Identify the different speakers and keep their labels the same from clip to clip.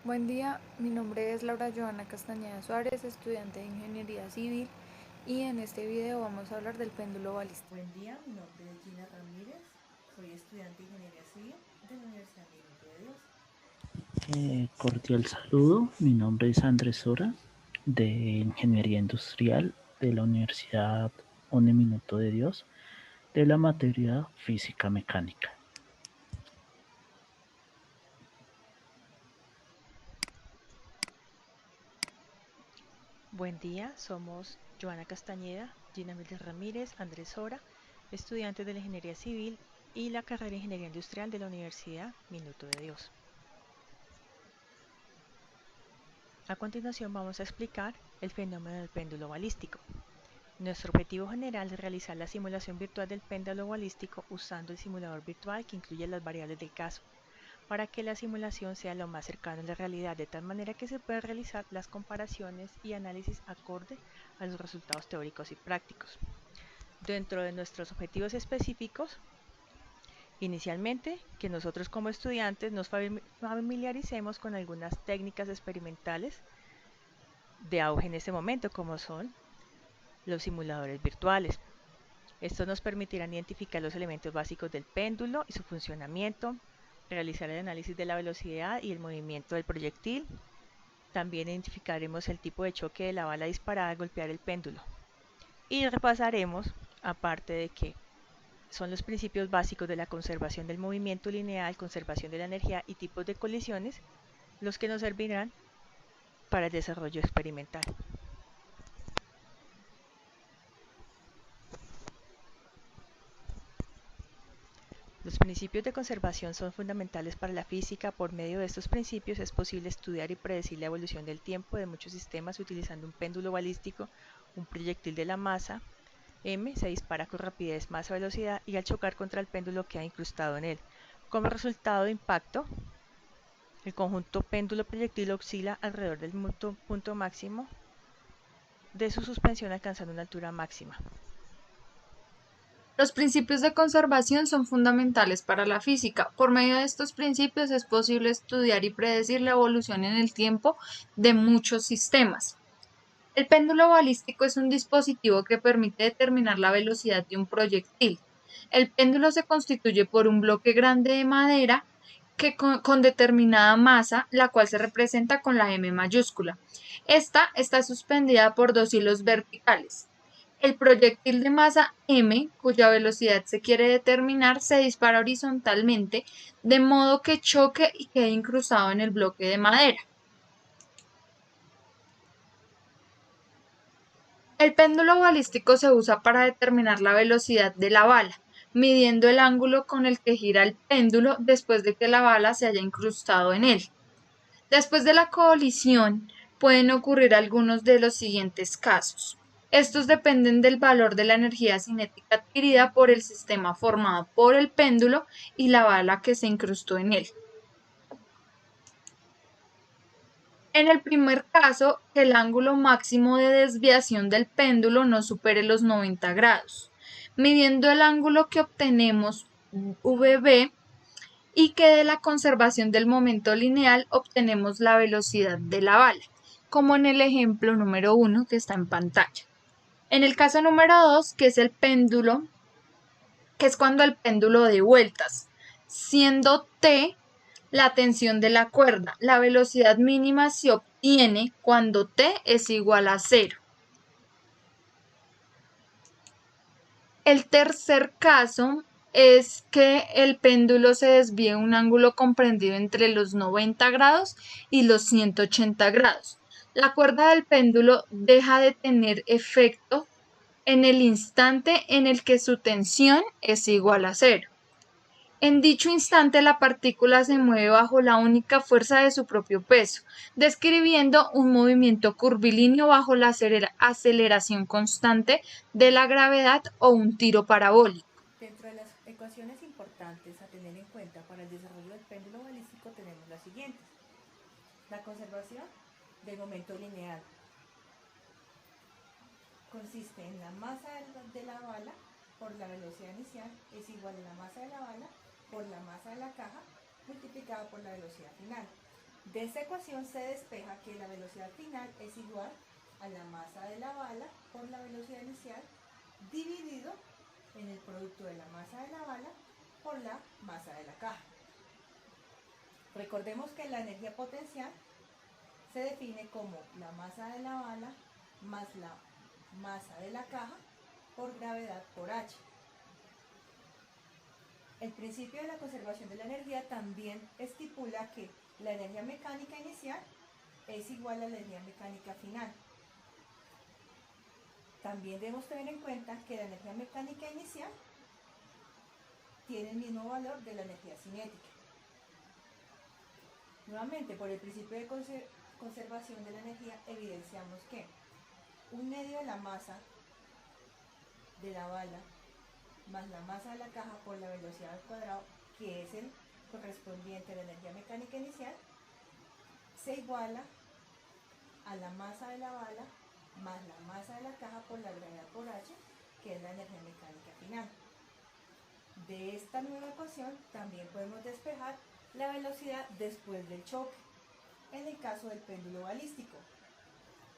Speaker 1: Buen día, mi nombre es Laura Joana Castañeda Suárez, estudiante de Ingeniería Civil, y en este video vamos a hablar del péndulo balístico.
Speaker 2: Buen día, mi nombre es Gina Ramírez, soy estudiante de Ingeniería Civil de la Universidad Minuto de Dios.
Speaker 3: Cordial saludo, mi nombre es Andrés Sora de Ingeniería Industrial de la Universidad Minuto de Dios de la materia Física Mecánica.
Speaker 4: Buen día, somos Joana Castañeda, Gina Mildred Ramírez, Andrés Sora, estudiantes de la Ingeniería Civil y la carrera de Ingeniería Industrial de la Universidad Minuto de Dios. A continuación vamos a explicar el fenómeno del péndulo balístico. Nuestro objetivo general es realizar la simulación virtual del péndulo balístico usando el simulador virtual que incluye las variables del caso, para que la simulación sea lo más cercana a la realidad, de tal manera que se puedan realizar las comparaciones y análisis acorde a los resultados teóricos y prácticos. Dentro de nuestros objetivos específicos, inicialmente, que nosotros como estudiantes nos familiaricemos con algunas técnicas experimentales de auge en este momento, como son los simuladores virtuales. Estos nos permitirán identificar los elementos básicos del péndulo y su funcionamiento, realizar el análisis de la velocidad y el movimiento del proyectil. También identificaremos el tipo de choque de la bala disparada al golpear el péndulo. Y repasaremos, aparte de que son los principios básicos de la conservación del movimiento lineal, conservación de la energía y tipos de colisiones, los que nos servirán para el desarrollo experimental. Los principios de conservación son fundamentales para la física. Por medio de estos principios es posible estudiar y predecir la evolución del tiempo de muchos sistemas utilizando un péndulo balístico. Un proyectil de la masa m se dispara con rapidez, masa, velocidad y al chocar contra el péndulo queda incrustado en él. Como resultado de impacto, el conjunto péndulo-proyectil oscila alrededor del punto máximo de su suspensión, alcanzando una altura máxima.
Speaker 1: Los principios de conservación son fundamentales para la física. Por medio de estos principios es posible estudiar y predecir la evolución en el tiempo de muchos sistemas. El péndulo balístico es un dispositivo que permite determinar la velocidad de un proyectil. El péndulo se constituye por un bloque grande de madera que con determinada masa, la cual se representa con la M mayúscula. Esta está suspendida por dos hilos verticales. El proyectil de masa m, cuya velocidad se quiere determinar, se dispara horizontalmente, de modo que choque y quede incrustado en el bloque de madera. El péndulo balístico se usa para determinar la velocidad de la bala, midiendo el ángulo con el que gira el péndulo después de que la bala se haya incrustado en él. Después de la colisión, pueden ocurrir algunos de los siguientes casos. Estos dependen del valor de la energía cinética adquirida por el sistema formado por el péndulo y la bala que se incrustó en él. En el primer caso, que el ángulo máximo de desviación del péndulo no supere los 90 grados. Midiendo el ángulo que obtenemos VB y que de la conservación del momento lineal obtenemos la velocidad de la bala, como en el ejemplo número 1 que está en pantalla. En el caso número 2, que es el péndulo, que es cuando el péndulo de vueltas, siendo T la tensión de la cuerda, la velocidad mínima se obtiene cuando T es igual a 0. El tercer caso es que el péndulo se desvíe un ángulo comprendido entre los 90 grados y los 180 grados. La cuerda del péndulo deja de tener efecto en el instante en el que su tensión es igual a 0. En dicho instante, la partícula se mueve bajo la única fuerza de su propio peso, describiendo un movimiento curvilíneo bajo la aceleración constante de la gravedad o un tiro parabólico.
Speaker 2: Dentro de las ecuaciones importantes a tener en cuenta para el desarrollo del péndulo balístico tenemos las siguientes. La conservación del momento lineal consiste en la masa de la bala por la velocidad inicial es igual a la masa de la bala por la masa de la caja multiplicada por la velocidad final, De esta ecuación se despeja que la velocidad final es igual a la masa de la bala por la velocidad inicial dividido en el producto de la masa de la bala por la masa de la caja. Recordemos que la energía potencial se define como la masa de la bala más la masa de la caja por gravedad por h. El principio de la conservación de la energía también estipula que la energía mecánica inicial es igual a la energía mecánica final. También debemos tener en cuenta que la energía mecánica inicial tiene el mismo valor de la energía cinética. Nuevamente, por el principio de conservación de la energía, evidenciamos que 1/2 de la masa de la bala más la masa de la caja por la velocidad al cuadrado, que es el correspondiente a la energía mecánica inicial, se iguala a la masa de la bala más la masa de la caja por la gravedad por h, que es la energía mecánica final. De esta nueva ecuación también podemos despejar la velocidad después del choque, en el caso del péndulo balístico,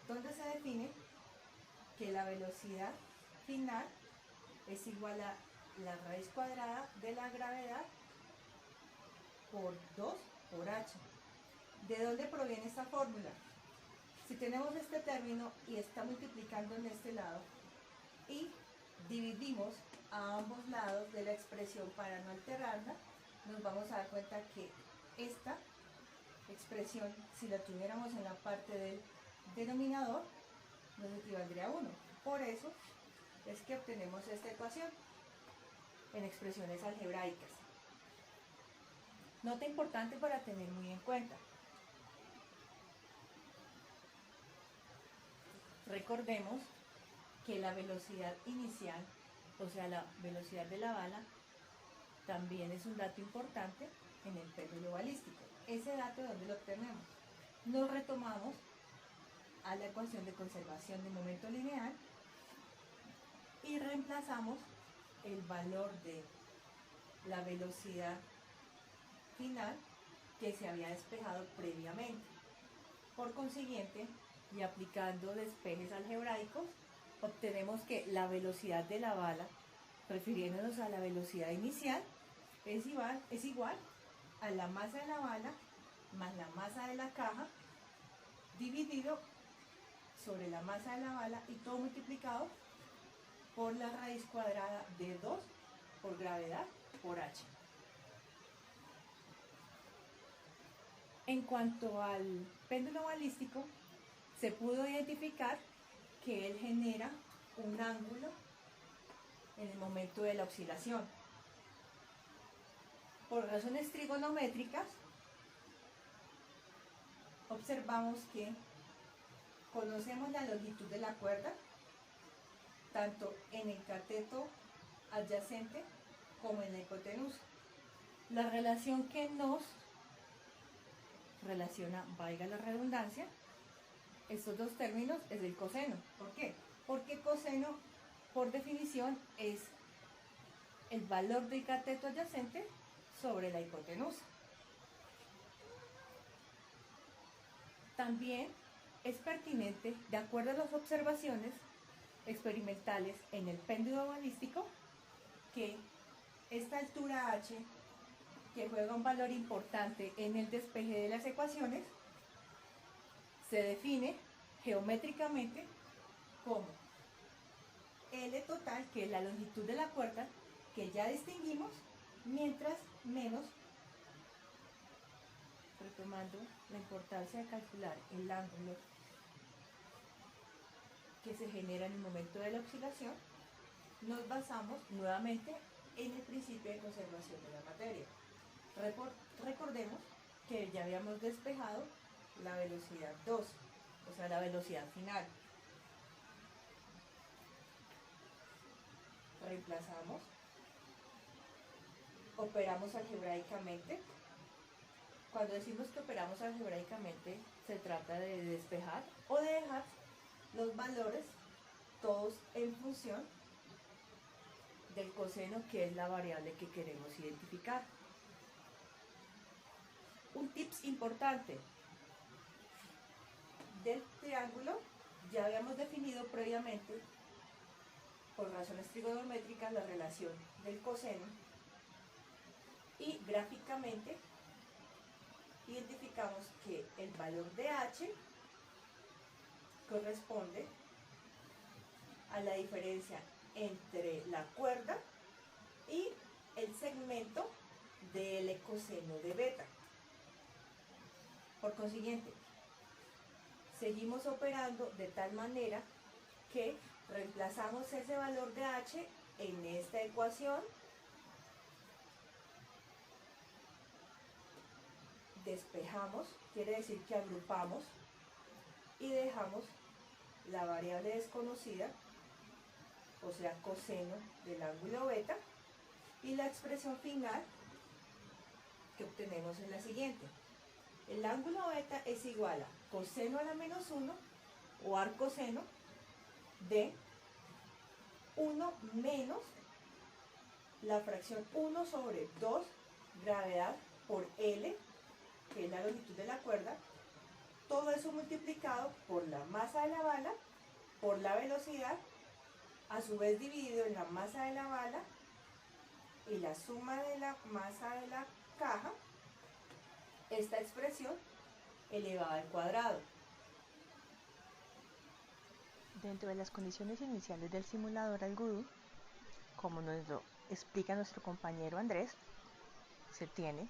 Speaker 2: donde se define que la velocidad final es igual a la raíz cuadrada de la gravedad por 2 por h. ¿De dónde proviene esta fórmula? Si tenemos este término y está multiplicando en este lado y dividimos a ambos lados de la expresión para no alterarla, nos vamos a dar cuenta que esta expresión, si la tuviéramos en la parte del denominador, nos equivaldría a 1. Por eso es que obtenemos esta ecuación en expresiones algebraicas. Nota importante para tener muy en cuenta. Recordemos que la velocidad inicial, o sea la velocidad de la bala, también es un dato importante en el péndulo balístico. Ese dato, ¿dónde lo obtenemos? Nos retomamos a la ecuación de conservación de momento lineal y reemplazamos el valor de la velocidad final que se había despejado previamente. Por consiguiente, y aplicando despejes algebraicos, obtenemos que la velocidad de la bala, refiriéndonos a la velocidad inicial, es igual a la masa de la bala más la masa de la caja dividido sobre la masa de la bala y todo multiplicado por la raíz cuadrada de 2 por gravedad por h. En cuanto al péndulo balístico, se pudo identificar que él genera un ángulo en el momento de la oscilación. Por razones trigonométricas, observamos que conocemos la longitud de la cuerda, tanto en el cateto adyacente como en la hipotenusa. La relación que nos relaciona, valga la redundancia, estos dos términos es el coseno. ¿Por qué? Porque coseno, por definición, es el valor del cateto adyacente sobre la hipotenusa. También es pertinente, de acuerdo a las observaciones experimentales en el péndulo balístico, que esta altura h, que juega un valor importante en el despeje de las ecuaciones, se define geométricamente como L total, que es la longitud de la cuerda, que ya distinguimos, mientras menos, retomando la importancia de calcular el ángulo que se genera en el momento de la oscilación, nos basamos nuevamente en el principio de conservación de la materia. Recordemos que ya habíamos despejado la velocidad 2, o sea, la velocidad final. Reemplazamos, operamos algebraicamente. Cuando decimos que operamos algebraicamente, se trata de despejar o de dejar los valores todos en función del coseno, que es la variable que queremos identificar. Un tips importante: del triángulo ya habíamos definido previamente, por razones trigonométricas, la relación del coseno, y gráficamente identificamos que el valor de h corresponde a la diferencia entre la cuerda y el segmento del coseno de beta. Por consiguiente, seguimos operando de tal manera que reemplazamos ese valor de h en esta ecuación, despejamos, quiere decir que agrupamos y dejamos la variable desconocida, o sea, coseno del ángulo beta, y la expresión final que obtenemos es la siguiente. El ángulo beta es igual a coseno a la menos 1 o arcoseno de 1 menos la fracción 1 sobre 2 gravedad por L, que es la longitud de la cuerda, todo eso multiplicado por la masa de la bala, por la velocidad, a su vez dividido en la masa de la bala y la suma de la masa de la caja, esta expresión elevada al cuadrado.
Speaker 4: Dentro de las condiciones iniciales del simulador Algodoo, como nos lo explica nuestro compañero Andrés, se tiene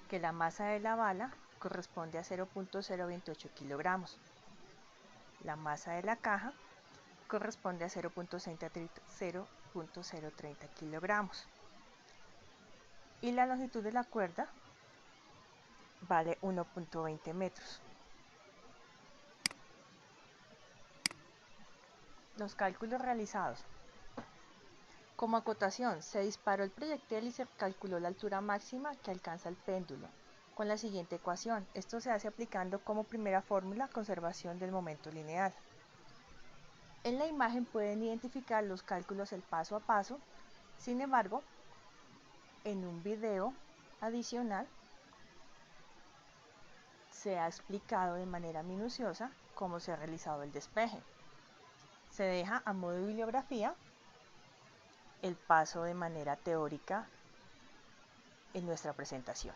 Speaker 4: que la masa de la bala corresponde a 0.028 kilogramos, la masa de la caja corresponde a 0.030 kilogramos y la longitud de la cuerda vale 1.20 metros. Los cálculos realizados. Como acotación, se disparó el proyectil y se calculó la altura máxima que alcanza el péndulo con la siguiente ecuación. Esto se hace aplicando como primera fórmula conservación del momento lineal. En la imagen pueden identificar los cálculos el paso a paso. Sin embargo, en un video adicional se ha explicado de manera minuciosa cómo se ha realizado el despeje. Se deja a modo de bibliografía el paso de manera teórica en nuestra presentación.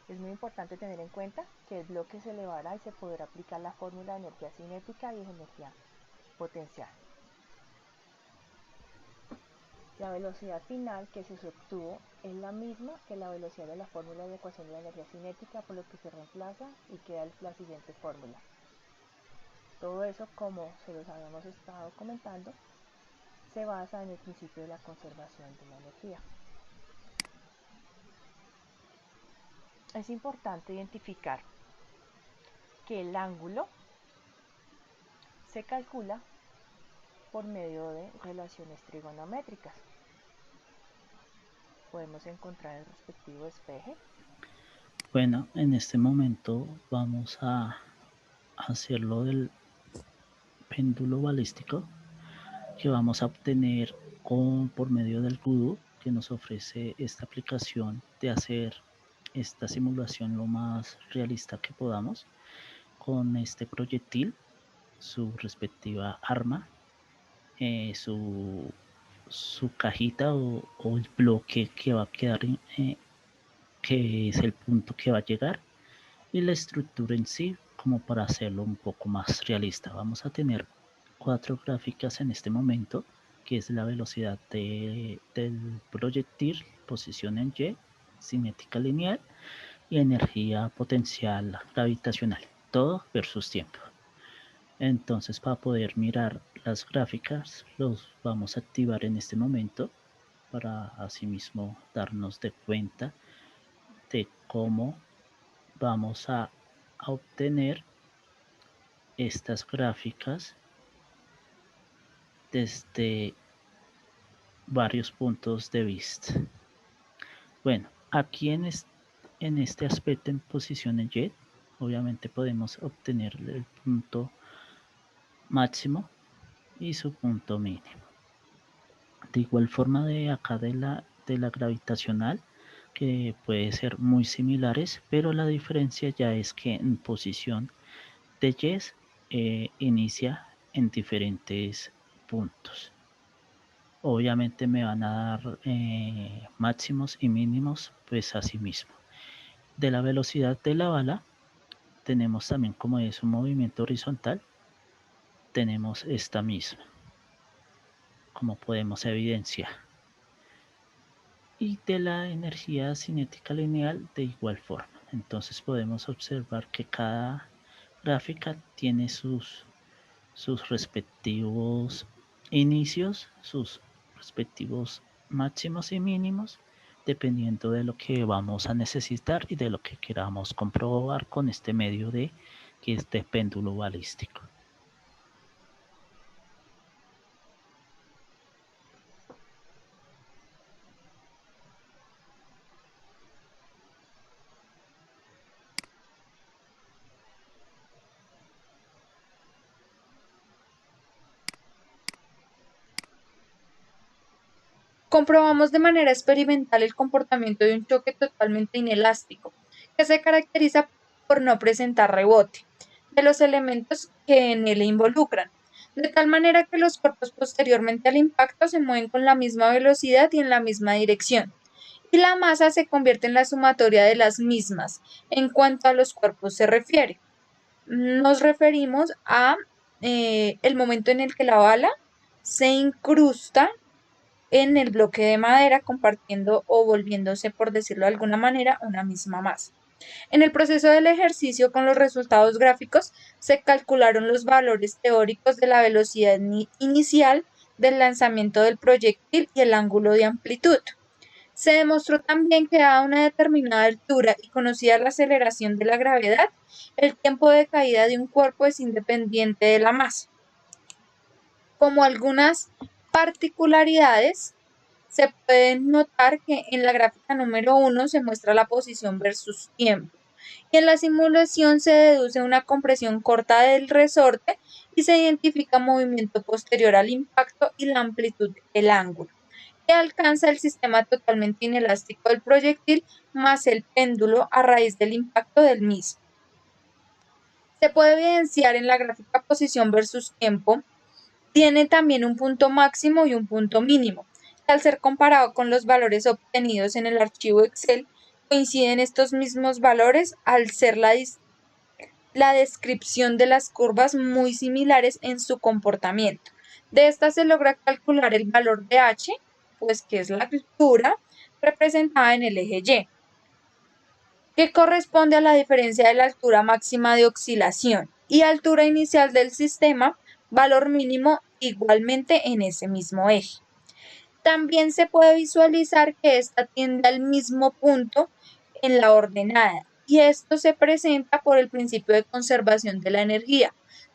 Speaker 4: Es muy importante tener en cuenta que el bloque se elevará y se podrá aplicar la fórmula de energía cinética y energía potencial. La velocidad final que se obtuvo es la misma que la velocidad de la fórmula de ecuación de la energía cinética, por lo que se reemplaza y queda la siguiente fórmula. Todo eso, como se los habíamos estado comentando, se basa en el principio de la conservación de la energía. Es importante identificar que el ángulo se calcula por medio de relaciones trigonométricas. Podemos encontrar el respectivo despeje.
Speaker 3: Bueno, en este momento vamos a hacerlo del péndulo balístico que vamos a obtener por medio del Algodoo, que nos ofrece esta aplicación de hacer esta simulación lo más realista que podamos con este proyectil, su respectiva arma, su cajita o el bloque que va a quedar, que es el punto que va a llegar, y la estructura en sí, como para hacerlo un poco más realista. Vamos a tener 4 gráficas en este momento, que es la velocidad del proyectil, posición en Y, cinética lineal y energía potencial gravitacional, todo versus tiempo. Entonces, para poder mirar las gráficas, los vamos a activar en este momento para asimismo darnos de cuenta de cómo vamos a obtener estas gráficas desde varios puntos de vista. Bueno, aquí en este aspecto en posición en Y, obviamente podemos obtener el punto máximo y su punto mínimo. De igual forma, de acá de la gravitacional, que puede ser muy similares, pero la diferencia ya es que en posición de yes inicia en diferentes puntos. Obviamente me van a dar máximos y mínimos, pues así mismo. De la velocidad de la bala, tenemos también como es un movimiento horizontal, tenemos esta misma, como podemos evidenciar. Y de la energía cinética lineal de igual forma. Entonces podemos observar que cada gráfica tiene sus respectivos inicios, sus respectivos máximos y mínimos, dependiendo de lo que vamos a necesitar y de lo que queramos comprobar con este medio de que es de péndulo balístico.
Speaker 1: Comprobamos de manera experimental el comportamiento de un choque totalmente inelástico, que se caracteriza por no presentar rebote de los elementos que en él involucran, de tal manera que los cuerpos posteriormente al impacto se mueven con la misma velocidad y en la misma dirección, y la masa se convierte en la sumatoria de las mismas en cuanto a los cuerpos se refiere. Nos referimos a el momento en el que la bala se incrusta en el bloque de madera, compartiendo o volviéndose, por decirlo de alguna manera, una misma masa. En el proceso del ejercicio con los resultados gráficos se calcularon los valores teóricos de la velocidad inicial del lanzamiento del proyectil y el ángulo de amplitud. Se demostró también que a una determinada altura y conocida la aceleración de la gravedad, el tiempo de caída de un cuerpo es independiente de la masa. Como algunas particularidades, se puede notar que en la gráfica número 1 se muestra la posición versus tiempo y en la simulación se deduce una compresión corta del resorte y se identifica movimiento posterior al impacto y la amplitud del ángulo, que alcanza el sistema totalmente inelástico del proyectil más el péndulo a raíz del impacto del mismo. Se puede evidenciar en la gráfica posición versus tiempo, tiene también un punto máximo y un punto mínimo. Al ser comparado con los valores obtenidos en el archivo Excel, coinciden estos mismos valores al ser la descripción de las curvas muy similares en su comportamiento. De esta se logra calcular el valor de h, pues que es la altura representada en el eje Y, que corresponde a la diferencia de la altura máxima de oscilación y altura inicial del sistema, valor mínimo igualmente en ese mismo eje. También se puede visualizar que ésta tiende al mismo punto en la ordenada, y esto se presenta por el principio de conservación de la energía.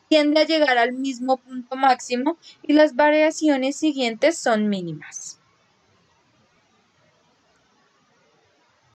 Speaker 1: Tiende a llegar al mismo punto máximo y las variaciones siguientes son mínimas.